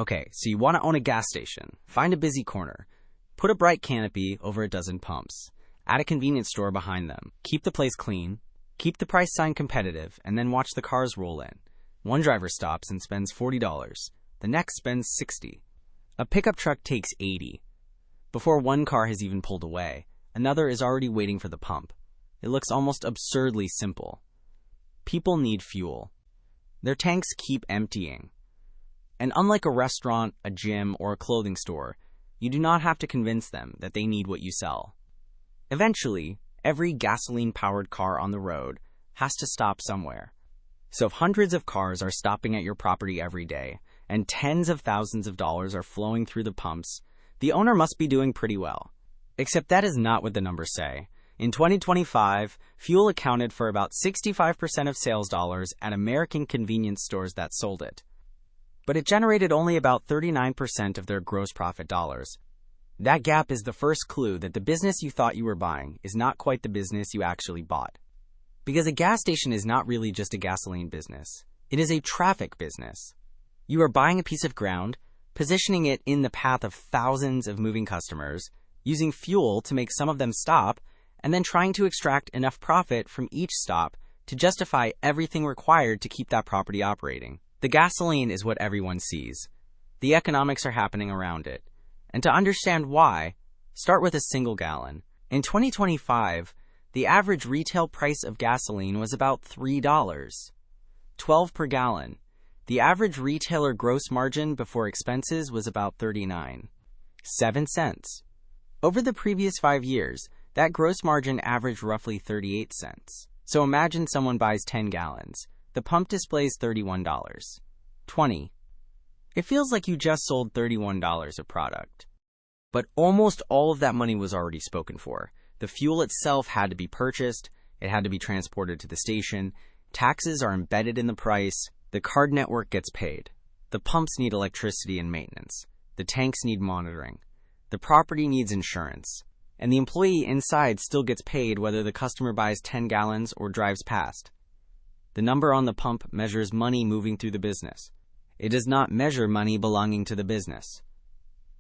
Okay, so you want to own a gas station. Find a busy corner. Put a bright canopy over a dozen pumps. Add a convenience store behind them. Keep the place clean. Keep the price sign competitive, and then watch the cars roll in. One driver stops and spends $40. The next spends $60. A pickup truck takes $80. Before one car has even pulled away, another is already waiting for the pump. It looks almost absurdly simple. People need fuel. Their tanks keep emptying. And unlike a restaurant, a gym, or a clothing store, you do not have to convince them that they need what you sell. Eventually, every gasoline-powered car on the road has to stop somewhere. So if hundreds of cars are stopping at your property every day, and tens of thousands of dollars are flowing through the pumps, the owner must be doing pretty well. Except that is not what the numbers say. In 2025, fuel accounted for about 65% of sales dollars at American convenience stores that sold it. But it generated only about 39% of their gross profit dollars. That gap is the first clue that the business you thought you were buying is not quite the business you actually bought. Because a gas station is not really just a gasoline business. It is a traffic business. You are buying a piece of ground, positioning it in the path of thousands of moving customers, using fuel to make some of them stop, and then trying to extract enough profit from each stop to justify everything required to keep that property operating. The gasoline is what everyone sees. The economics are happening around it. And to understand why, start with a single gallon. In 2025, the average retail price of gasoline was about $3, $12 per gallon. The average retailer gross margin before expenses was about 39.7 cents. Over the previous 5 years, that gross margin averaged roughly 38 cents. So imagine someone buys 10 gallons. The pump displays $31.20. It feels like you just sold $31 of product. But almost all of that money was already spoken for. The fuel itself had to be purchased, it had to be transported to the station, taxes are embedded in the price, the card network gets paid. The pumps need electricity and maintenance. The tanks need monitoring. The property needs insurance. And the employee inside still gets paid whether the customer buys 10 gallons or drives past. The number on the pump measures money moving through the business. It does not measure money belonging to the business.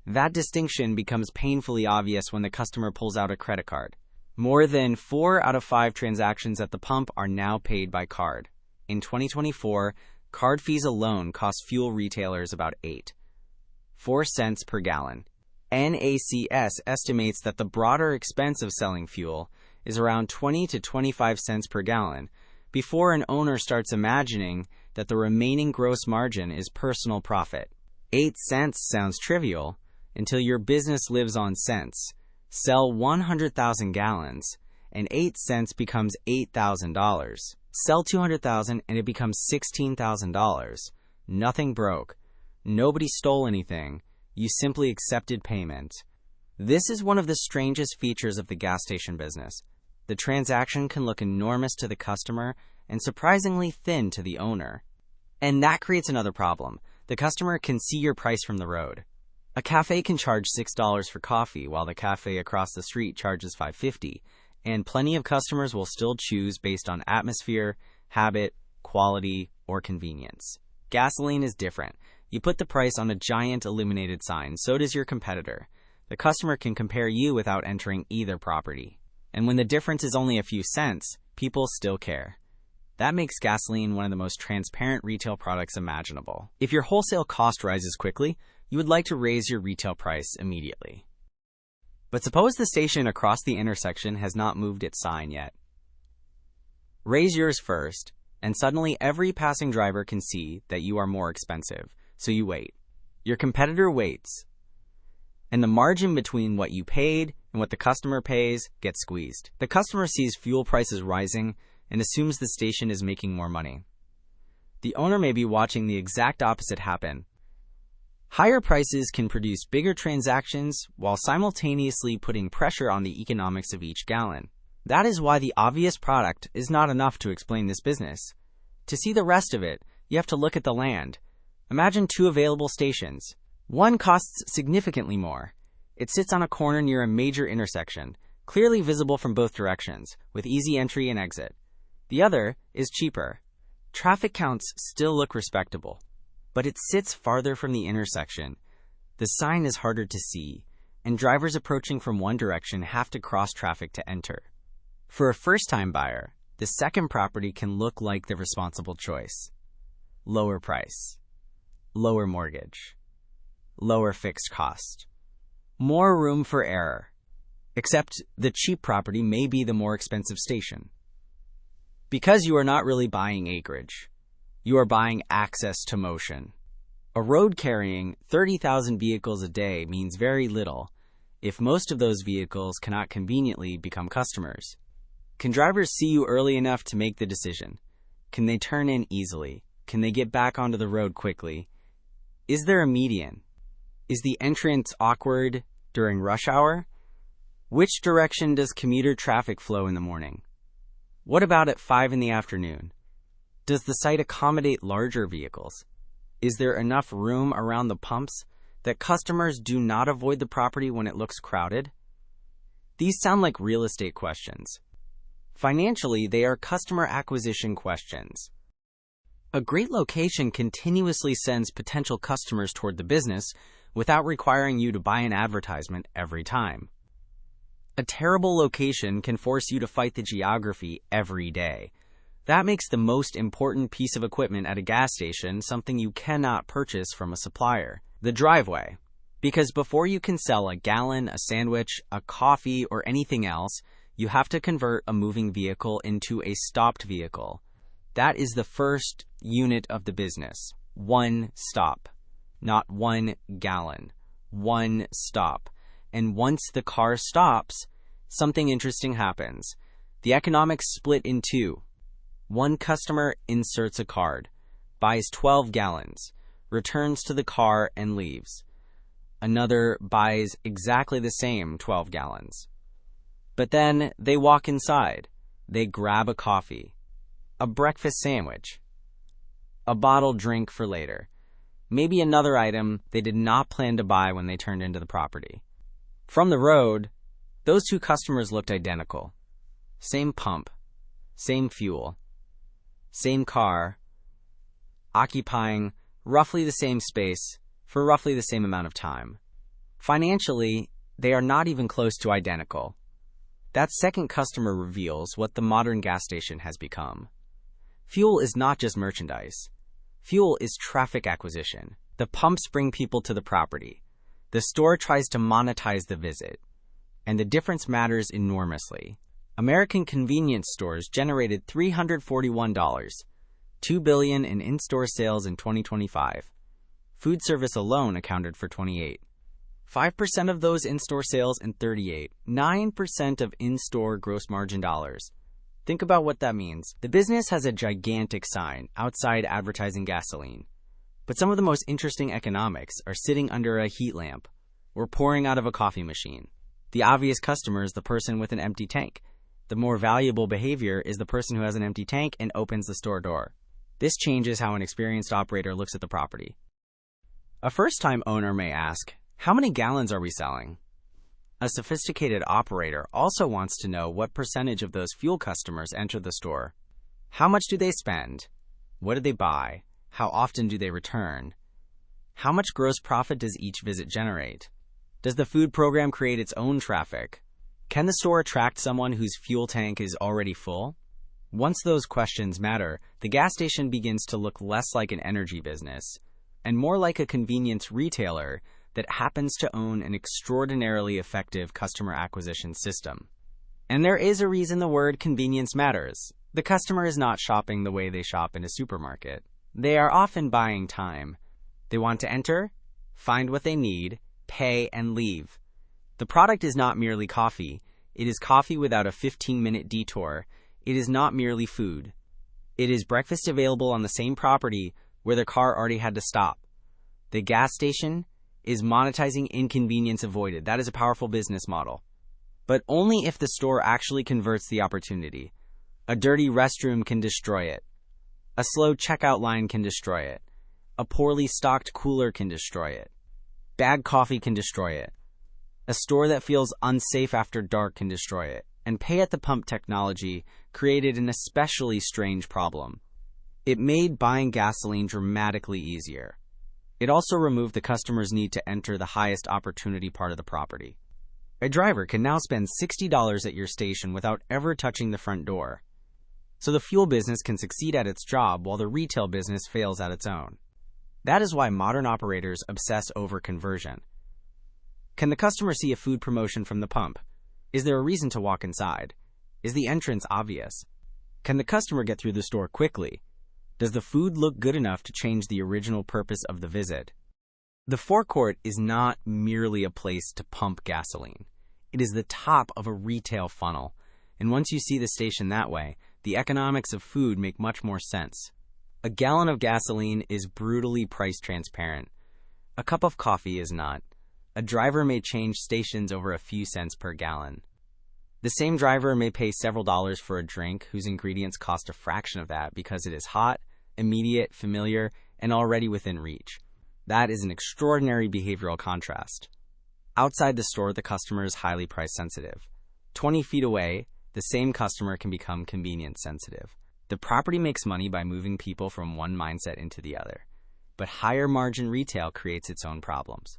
That distinction becomes painfully obvious when the customer pulls out a credit card. More than 4 out of 5 transactions at the pump are now paid by card. In 2024, card fees alone cost fuel retailers about 8.4 cents per gallon. NACS estimates that the broader expense of selling fuel is around 20 to 25 cents per gallon before an owner starts imagining that the remaining gross margin is personal profit. 8 cents sounds trivial until your business lives on cents. Sell 100,000 gallons, and 8 cents becomes $8,000. Sell 200,000 and it becomes $16,000. Nothing broke. Nobody stole anything. You simply accepted payment. This is one of the strangest features of the gas station business. The transaction can look enormous to the customer and surprisingly thin to the owner. And that creates another problem. The customer can see your price from the road. A cafe can charge $6 for coffee while the cafe across the street charges $5.50, and plenty of customers will still choose based on atmosphere, habit, quality, or convenience. Gasoline is different. You put the price on a giant illuminated sign, so does your competitor. The customer can compare you without entering either property. And when the difference is only a few cents, people still care. That makes gasoline one of the most transparent retail products imaginable. If your wholesale cost rises quickly, you would like to raise your retail price immediately. But suppose the station across the intersection has not moved its sign yet. Raise yours first, and suddenly every passing driver can see that you are more expensive, so you wait. Your competitor waits, and the margin between what you paid and what the customer pays gets squeezed. The customer sees fuel prices rising and assumes the station is making more money. The owner may be watching the exact opposite happen. Higher prices can produce bigger transactions while simultaneously putting pressure on the economics of each gallon. That is why the obvious product is not enough to explain this business. To see the rest of it, you have to look at the land. Imagine 2 available stations. One costs significantly more. It sits on a corner near a major intersection, clearly visible from both directions, with easy entry and exit. The other is cheaper. Traffic counts still look respectable. but it sits farther from the intersection. The sign is harder to see, and drivers approaching from one direction have to cross traffic to enter. For a first-time buyer, the second property can look like the responsible choice. Lower price, lower mortgage, lower fixed cost, more room for error. Except the cheap property may be the more expensive station. Because you are not really buying acreage, you are buying access to motion. A road carrying 30,000 vehicles a day means very little if most of those vehicles cannot conveniently become customers. Can drivers see you early enough to make the decision? Can they turn in easily? Can they get back onto the road quickly? Is there a median? Is the entrance awkward during rush hour? Which direction does commuter traffic flow in the morning? What about at 5 in the afternoon? Does the site accommodate larger vehicles? Is there enough room around the pumps that customers do not avoid the property when it looks crowded? These sound like real estate questions. Financially, they are customer acquisition questions. A great location continuously sends potential customers toward the business without requiring you to buy an advertisement every time. A terrible location can force you to fight the geography every day. That makes the most important piece of equipment at a gas station something you cannot purchase from a supplier: the driveway. Because before you can sell a gallon, a sandwich, a coffee, or anything else, you have to convert a moving vehicle into a stopped vehicle. That is the first unit of the business. One stop. Not 1 gallon. One stop. And once the car stops, something interesting happens. The economics split in two. One customer inserts a card, buys 12 gallons, returns to the car and leaves. Another buys exactly the same 12 gallons. But then they walk inside. They grab a coffee, a breakfast sandwich, a bottled drink for later, maybe another item they did not plan to buy when they turned into the property. From the road, those two customers looked identical. Same pump, same fuel, same car, occupying roughly the same space for roughly the same amount of time. Financially, they are not even close to identical. That second customer reveals what the modern gas station has become. Fuel is not just merchandise. Fuel is traffic acquisition. The pumps bring people to the property. The store tries to monetize the visit. And the difference matters enormously. American convenience stores generated $341, $2 billion in in-store sales in 2025. Food service alone accounted for 28. 5% of those in-store sales and 9% of in-store gross margin dollars. Think about what that means. The business has a gigantic sign outside advertising gasoline. But some of the most interesting economics are sitting under a heat lamp or pouring out of a coffee machine. The obvious customer is the person with an empty tank. The more valuable behavior is the person who has an empty tank and opens the store door. This changes how an experienced operator looks at the property. A first-time owner may ask, how many gallons are we selling? A sophisticated operator also wants to know what percentage of those fuel customers enter the store. How much do they spend? What do they buy? How often do they return? How much gross profit does each visit generate? Does the food program create its own traffic? Can the store attract someone whose fuel tank is already full? Once those questions matter, the gas station begins to look less like an energy business and more like a convenience retailer that happens to own an extraordinarily effective customer acquisition system. And there is a reason the word convenience matters. The customer is not shopping the way they shop in a supermarket. They are often buying time. They want to enter, find what they need, pay, and leave. The product is not merely coffee. It is coffee without a 15-minute detour. It is not merely food. It is breakfast available on the same property where the car already had to stop. The gas station is monetizing inconvenience avoided. That is a powerful business model. But only if the store actually converts the opportunity. A dirty restroom can destroy it. A slow checkout line can destroy it. A poorly stocked cooler can destroy it. Bad coffee can destroy it. A store that feels unsafe after dark can destroy it. And pay-at-the-pump technology created an especially strange problem. It made buying gasoline dramatically easier. It also removed the customer's need to enter the highest opportunity part of the property. A driver can now spend $60 at your station without ever touching the front door. So the fuel business can succeed at its job while the retail business fails at its own. That is why modern operators obsess over conversion. Can the customer see a food promotion from the pump? Is there a reason to walk inside? Is the entrance obvious? Can the customer get through the store quickly? Does the food look good enough to change the original purpose of the visit? The forecourt is not merely a place to pump gasoline. It is the top of a retail funnel. And once you see the station that way, the economics of food make much more sense. A gallon of gasoline is brutally price transparent. A cup of coffee is not. A driver may change stations over a few cents per gallon. The same driver may pay several dollars for a drink whose ingredients cost a fraction of that because it is hot, immediate, familiar, and already within reach. That is an extraordinary behavioral contrast. Outside the store, the customer is highly price sensitive. 20 feet away, the same customer can become convenience sensitive. The property makes money by moving people from one mindset into the other. But higher margin retail creates its own problems.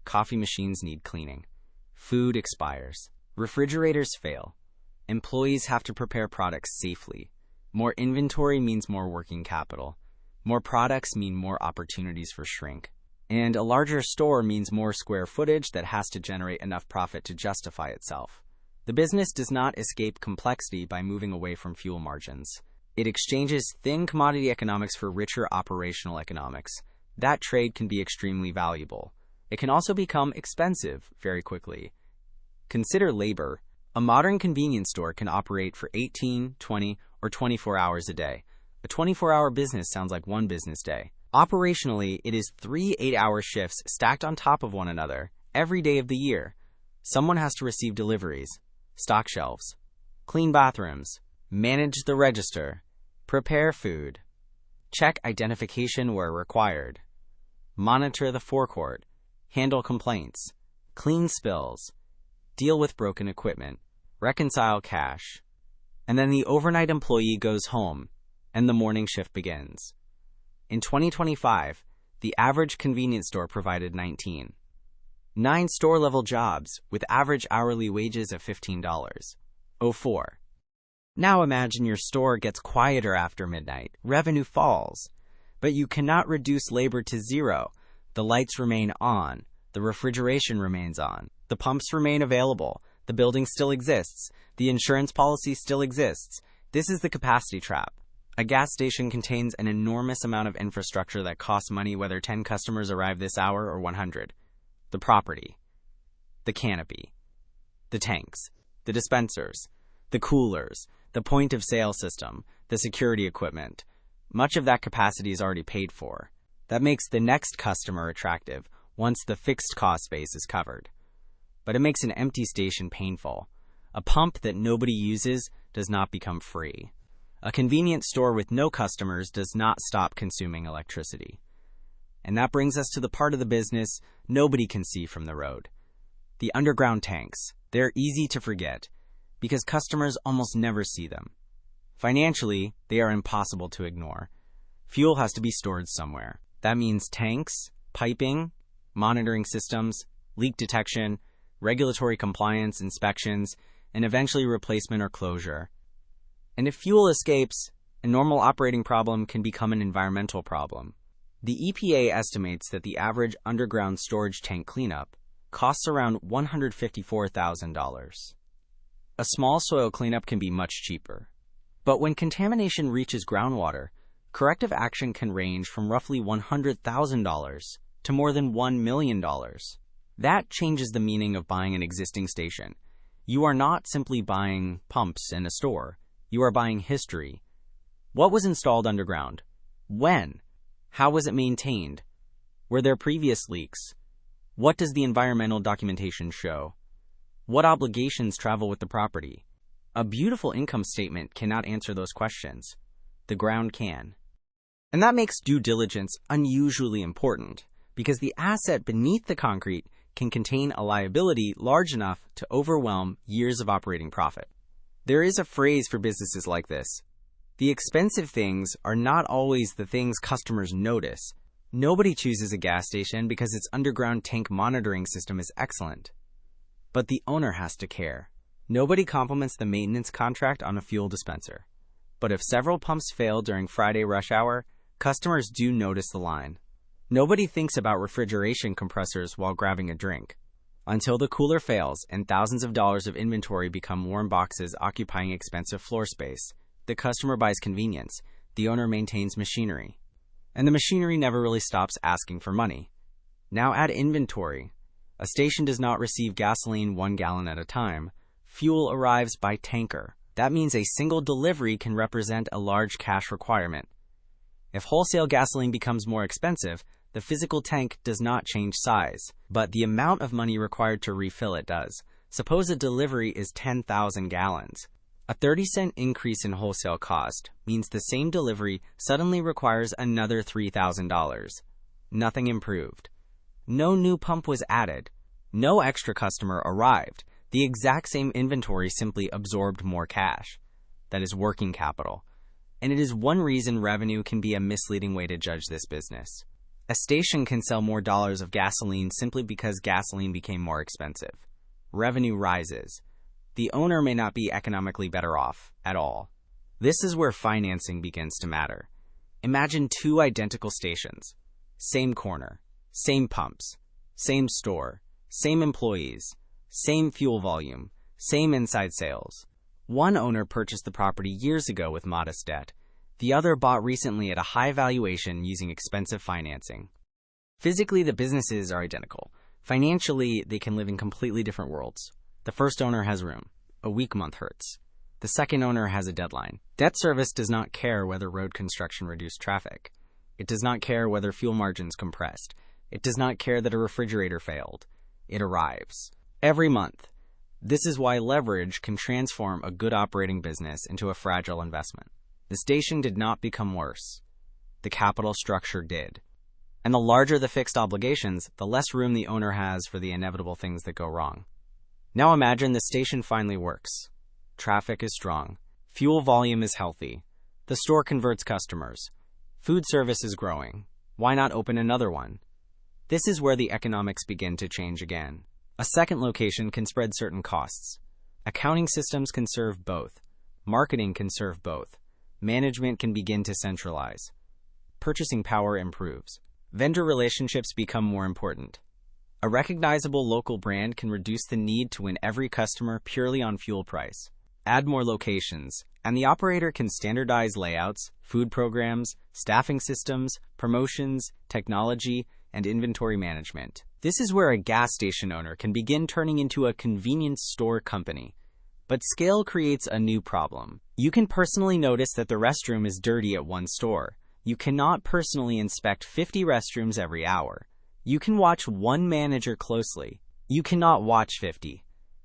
Coffee machines need cleaning. Food expires. Refrigerators fail. Employees have to prepare products safely. More inventory means more working capital. More products mean more opportunities for shrink. And a larger store means more square footage that has to generate enough profit to justify itself. The business does not escape complexity by moving away from fuel margins. It exchanges thin commodity economics for richer operational economics. That trade can be extremely valuable. It can also become expensive very quickly. Consider labor. A modern convenience store can operate for 18, 20, or 24 hours a day. A 24-hour business sounds like one business day. Operationally, it is 3 8-hour shifts stacked on top of one another every day of the year. Someone has to receive deliveries, stock shelves, clean bathrooms, manage the register, prepare food, check identification where required, monitor the forecourt, handle complaints, clean spills, deal with broken equipment, reconcile cash, and then the overnight employee goes home and the morning shift begins. In 2025, the average convenience store provided 9 store-level jobs with average hourly wages of $15.04. Now imagine your store gets quieter after midnight. Revenue falls. But you cannot reduce labor to zero. The lights remain on. The refrigeration remains on. The pumps remain available. The building still exists. The insurance policy still exists. This is the capacity trap. A gas station contains an enormous amount of infrastructure that costs money whether 10 customers arrive this hour or 100. The property, the canopy, the tanks, the dispensers, the coolers, the point-of-sale system, the security equipment. Much of that capacity is already paid for. That makes the next customer attractive once the fixed cost base is covered. But it makes an empty station painful. A pump that nobody uses does not become free. A convenience store with no customers does not stop consuming electricity. And that brings us to the part of the business nobody can see from the road. The underground tanks. They're easy to forget because customers almost never see them. Financially, they are impossible to ignore. Fuel has to be stored somewhere. That means tanks, piping, monitoring systems, leak detection, regulatory compliance, inspections, and eventually replacement or closure. And if fuel escapes, a normal operating problem can become an environmental problem. The EPA estimates that the average underground storage tank cleanup costs around $154,000. A small soil cleanup can be much cheaper. But when contamination reaches groundwater, corrective action can range from roughly $100,000 to more than $1 million. That changes the meaning of buying an existing station. You are not simply buying pumps in a store. You are buying history. What was installed underground? When? How was it maintained? Were there previous leaks? What does the environmental documentation show? What obligations travel with the property? A beautiful income statement cannot answer those questions. The ground can. And that makes due diligence unusually important, because the asset beneath the concrete can contain a liability large enough to overwhelm years of operating profit. There is a phrase for businesses like this. The expensive things are not always the things customers notice. Nobody chooses a gas station because its underground tank monitoring system is excellent. But the owner has to care. Nobody compliments the maintenance contract on a fuel dispenser. But if several pumps fail during Friday rush hour, customers do notice the line. Nobody thinks about refrigeration compressors while grabbing a drink. Until the cooler fails and thousands of dollars of inventory become warm boxes occupying expensive floor space, the customer buys convenience, the owner maintains machinery. And the machinery never really stops asking for money. Now add inventory. A station does not receive gasoline 1 gallon at a time. Fuel arrives by tanker. That means a single delivery can represent a large cash requirement. If wholesale gasoline becomes more expensive, the physical tank does not change size, but the amount of money required to refill it does. Suppose a delivery is 10,000 gallons. A 30-cent increase in wholesale cost means the same delivery suddenly requires another $3,000. Nothing improved. No new pump was added. No extra customer arrived. The exact same inventory simply absorbed more cash. That is working capital. And it is one reason revenue can be a misleading way to judge this business. A station can sell more dollars of gasoline simply because gasoline became more expensive. Revenue rises. The owner may not be economically better off at all. This is where financing begins to matter. Imagine two identical stations. Same corner, same pumps, same store, same employees, same fuel volume, same inside sales. One owner purchased the property years ago with modest debt. The other bought recently at a high valuation using expensive financing. Physically, the businesses are identical. Financially, they can live in completely different worlds. The first owner has room. A weak month hurts. The second owner has a deadline. Debt service does not care whether road construction reduced traffic. It does not care whether fuel margins compressed. It does not care that a refrigerator failed. It arrives. Every month. This is why leverage can transform a good operating business into a fragile investment. The station did not become worse. The capital structure did. And the larger the fixed obligations, the less room the owner has for the inevitable things that go wrong. Now imagine the station finally works. Traffic is strong. Fuel volume is healthy. The store converts customers. Food service is growing. Why not open another one? This is where the economics begin to change again. A second location can spread certain costs. Accounting systems can serve both. Marketing can serve both. Management can begin to centralize. Purchasing power improves. Vendor relationships become more important. A recognizable local brand can reduce the need to win every customer purely on fuel price. Add more locations, and the operator can standardize layouts, food programs, staffing systems, promotions, technology, and inventory management. This is where a gas station owner can begin turning into a convenience store company. But scale creates a new problem. You can personally notice that the restroom is dirty at one store. You cannot personally inspect 50 restrooms every hour. You can watch one manager closely. You cannot watch 50.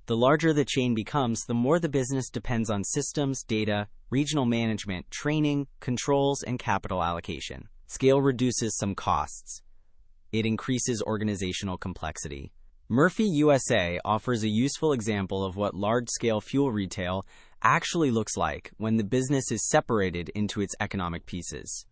The larger the chain becomes, the more the business depends on systems, data, regional management, training, controls, and capital allocation. Scale reduces some costs. It increases organizational complexity. Murphy USA offers a useful example of what large-scale fuel retail actually looks like when the business is separated into its economic pieces.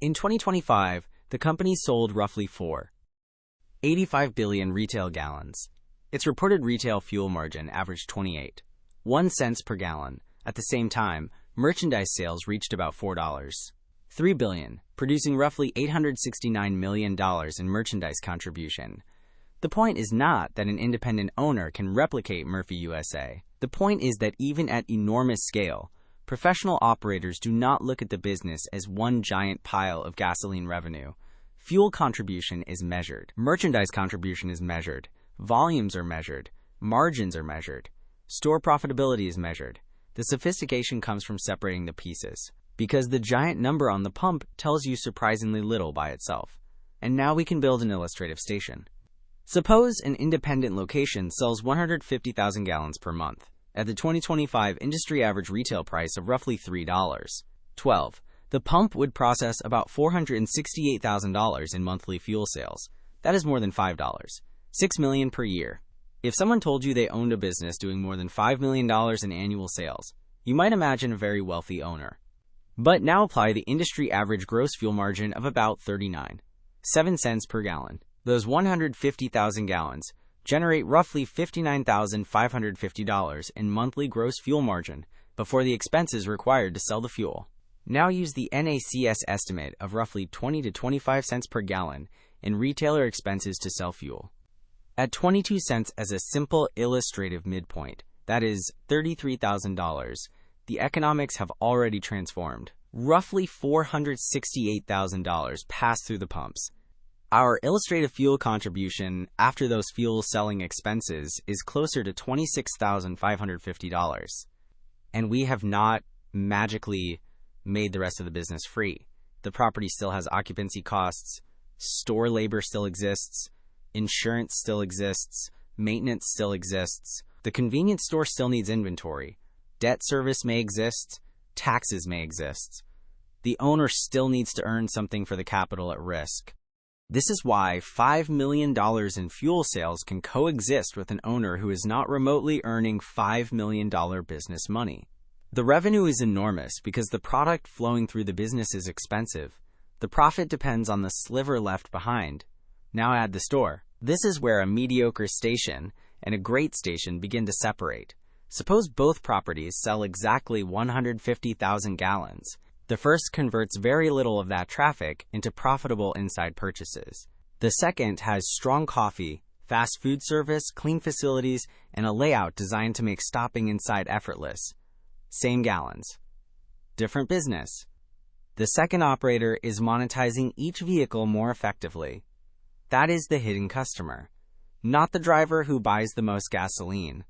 In 2025, the company sold roughly 4.85 billion retail gallons. Its reported retail fuel margin averaged 28.1 cents per gallon. At the same time, merchandise sales reached about $4.3 billion, producing roughly $869 million in merchandise contribution. The point is not that an independent owner can replicate Murphy USA. The point is that even at enormous scale, professional operators do not look at the business as one giant pile of gasoline revenue. Fuel contribution is measured. Merchandise contribution is measured. Volumes are measured. Margins are measured. Store profitability is measured. The sophistication comes from separating the pieces, because the giant number on the pump tells you surprisingly little by itself. And now we can build an illustrative station. Suppose an independent location sells 150,000 gallons per month, at the 2025 industry average retail price of roughly $3.12. The pump would process about $468,000 in monthly fuel sales. That is more than $6 million per year. If someone told you they owned a business doing more than $5 million in annual sales, you might imagine a very wealthy owner. But now apply the industry average gross fuel margin of about 39 7 cents per gallon. Those 150,000 gallons generate roughly $59,550 in monthly gross fuel margin before the expenses required to sell the fuel. Now use the NACS estimate of roughly 20 to 25 cents per gallon in retailer expenses to sell fuel. At 22 cents as a simple illustrative midpoint, that is $33,000, the economics have already transformed. Roughly $468,000 pass through the pumps. Our illustrative fuel contribution after those fuel selling expenses is closer to $26,550. And we have not magically made the rest of the business free. The property still has occupancy costs, store labor still exists, insurance still exists, maintenance still exists. The convenience store still needs inventory. Debt service may exist, taxes may exist. The owner still needs to earn something for the capital at risk. This is why $5 million in fuel sales can coexist with an owner who is not remotely earning $5 million business money. The revenue is enormous because the product flowing through the business is expensive. The profit depends on the sliver left behind. Now add the store. This is where a mediocre station and a great station begin to separate. Suppose both properties sell exactly 150,000 gallons. The first converts very little of that traffic into profitable inside purchases. The second has strong coffee, fast food service, clean facilities, and a layout designed to make stopping inside effortless. Same gallons. Different business. The second operator is monetizing each vehicle more effectively. That is the hidden customer. Not the driver who buys the most gasoline.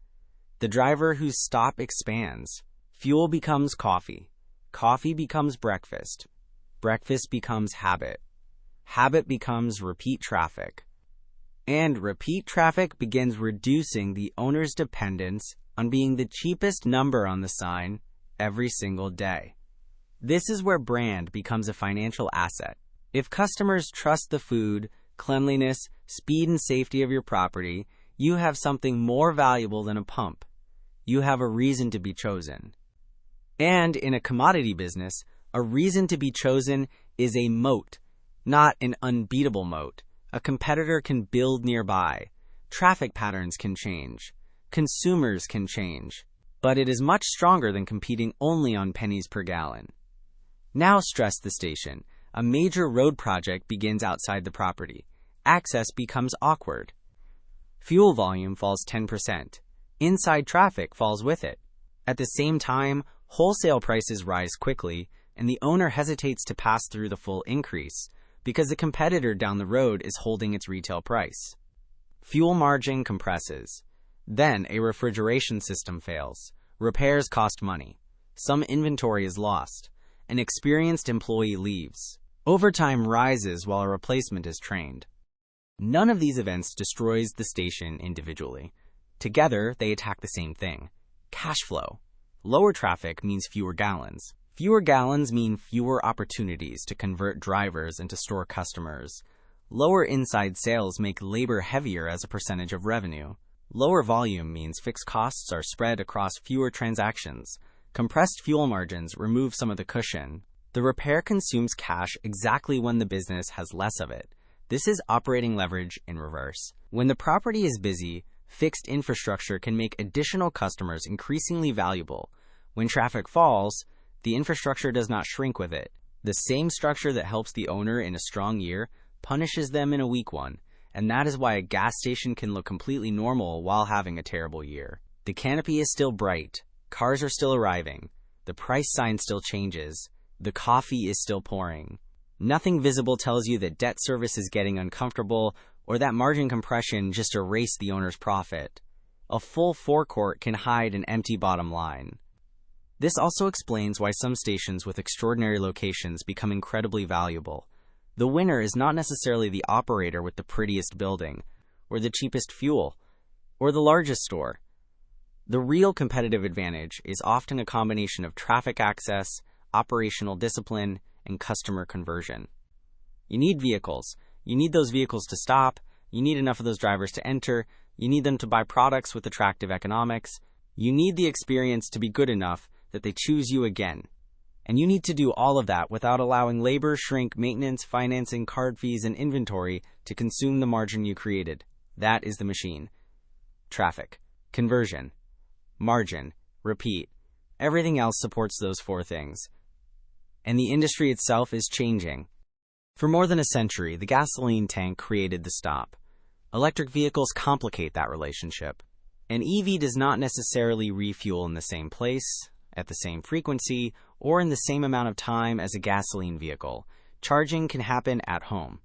The driver whose stop expands. Fuel becomes coffee. Coffee becomes breakfast. Breakfast becomes habit. Habit becomes repeat traffic. And repeat traffic begins reducing the owner's dependence on being the cheapest number on the sign every single day. This is where brand becomes a financial asset. If customers trust the food, cleanliness, speed, and safety of your property, you have something more valuable than a pump. You have a reason to be chosen. And in a commodity business, a reason to be chosen is a moat, not an unbeatable moat. A competitor can build nearby. Traffic patterns can change. Consumers can change. But it is much stronger than competing only on pennies per gallon. Now stress the station. A major road project begins outside the property. Access becomes awkward. Fuel volume falls 10%. Inside traffic falls with it. At the same time, wholesale prices rise quickly, and the owner hesitates to pass through the full increase because the competitor down the road is holding its retail price. Fuel margin compresses. Then a refrigeration system fails. Repairs cost money. Some inventory is lost. An experienced employee leaves. Overtime rises while a replacement is trained. None of these events destroys the station individually. Together, they attack the same thing: cash flow. Lower traffic means fewer gallons. Fewer gallons mean fewer opportunities to convert drivers into store customers. Lower inside sales make labor heavier as a percentage of revenue. Lower volume means fixed costs are spread across fewer transactions. Compressed fuel margins remove some of the cushion. The repair consumes cash exactly when the business has less of it. This is operating leverage in reverse. When the property is busy, fixed infrastructure can make additional customers increasingly valuable. When traffic falls, the infrastructure does not shrink with it. The same structure that helps the owner in a strong year punishes them in a weak one, and that is why a gas station can look completely normal while having a terrible year. The canopy is still bright, cars are still arriving, the price sign still changes, the coffee is still pouring. Nothing visible tells you that debt service is getting uncomfortable or that margin compression just erased the owner's profit. A full forecourt can hide an empty bottom line. This also explains why some stations with extraordinary locations become incredibly valuable. The winner is not necessarily the operator with the prettiest building, or the cheapest fuel, or the largest store. The real competitive advantage is often a combination of traffic access, operational discipline, and customer conversion. You need vehicles. You need those vehicles to stop. You need enough of those drivers to enter. You need them to buy products with attractive economics. You need the experience to be good enough that they choose you again. And you need to do all of that without allowing labor, shrink, maintenance, financing, card fees, and inventory to consume the margin you created. That is the machine. Traffic, conversion, margin, repeat. Everything else supports those four things. And the industry itself is changing. For more than a century, the gasoline tank created the stop. Electric vehicles complicate that relationship. An EV does not necessarily refuel in the same place, at the same frequency, or in the same amount of time as a gasoline vehicle. Charging can happen at home,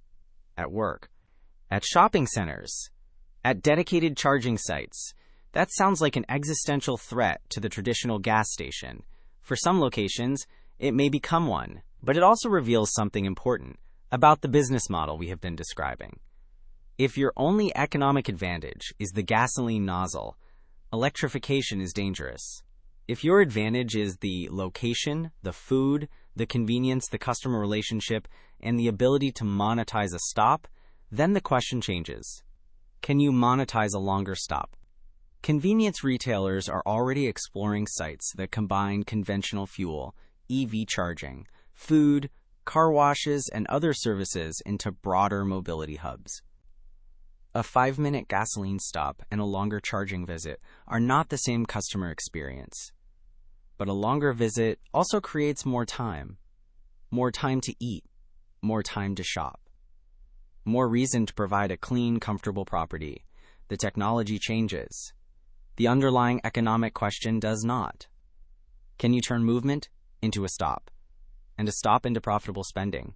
at work, at shopping centers, at dedicated charging sites. That sounds like an existential threat to the traditional gas station. For some locations, it may become one, but it also reveals something important about the business model we have been describing. If your only economic advantage is the gasoline nozzle, electrification is dangerous. If your advantage is the location, the food, the convenience, the customer relationship, and the ability to monetize a stop, then the question changes. Can you monetize a longer stop? Convenience retailers are already exploring sites that combine conventional fuel, EV charging, food, car washes, and other services into broader mobility hubs. A 5-minute gasoline stop and a longer charging visit are not the same customer experience. But a longer visit also creates more time to eat, more time to shop, more reason to provide a clean, comfortable property. The technology changes. The underlying economic question does not. Can you turn movement into a stop, and a stop into profitable spending?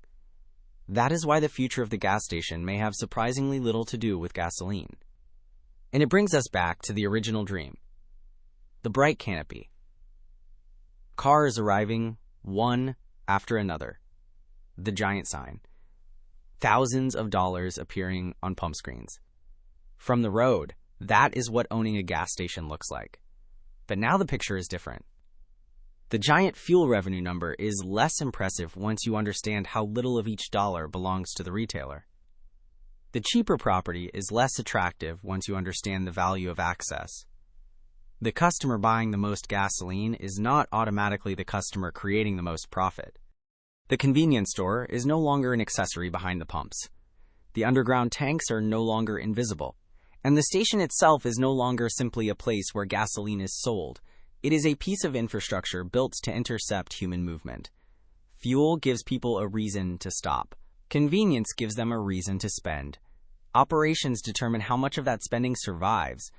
That is why the future of the gas station may have surprisingly little to do with gasoline. And it brings us back to the original dream. The bright canopy. Cars arriving, one after another. The giant sign. Thousands of dollars appearing on pump screens. From the road, that is what owning a gas station looks like. But now the picture is different. The giant fuel revenue number is less impressive once you understand how little of each dollar belongs to the retailer. The cheaper property is less attractive once you understand the value of access. The customer buying the most gasoline is not automatically the customer creating the most profit. The convenience store is no longer an accessory behind the pumps. The underground tanks are no longer invisible. And the station itself is no longer simply a place where gasoline is sold. It is a piece of infrastructure built to intercept human movement. Fuel gives people a reason to stop. Convenience gives them a reason to spend. Operations determine how much of that spending survives.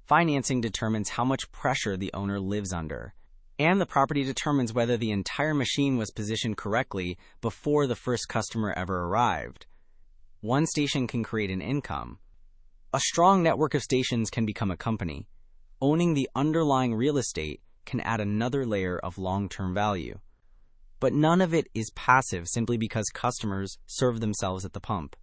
Financing determines how much pressure the owner lives under. And the property determines whether the entire machine was positioned correctly before the first customer ever arrived. One station can create an income. A strong network of stations can become a company. Owning the underlying real estate can add another layer of long-term value. But none of it is passive simply because customers serve themselves at the pump.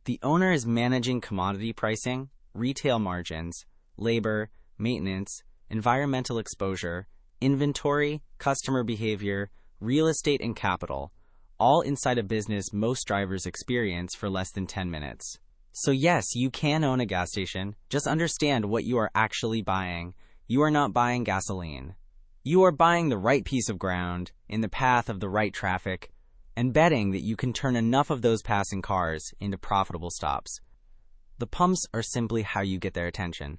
The owner is managing commodity pricing, retail margins, labor, maintenance, environmental exposure, inventory, customer behavior, real estate, and capital, all inside a business most drivers experience for less than 10 minutes. So yes, you can own a gas station. Just understand what you are actually buying. You are not buying gasoline. You are buying the right piece of ground, in the path of the right traffic, and betting that you can turn enough of those passing cars into profitable stops. The pumps are simply how you get their attention.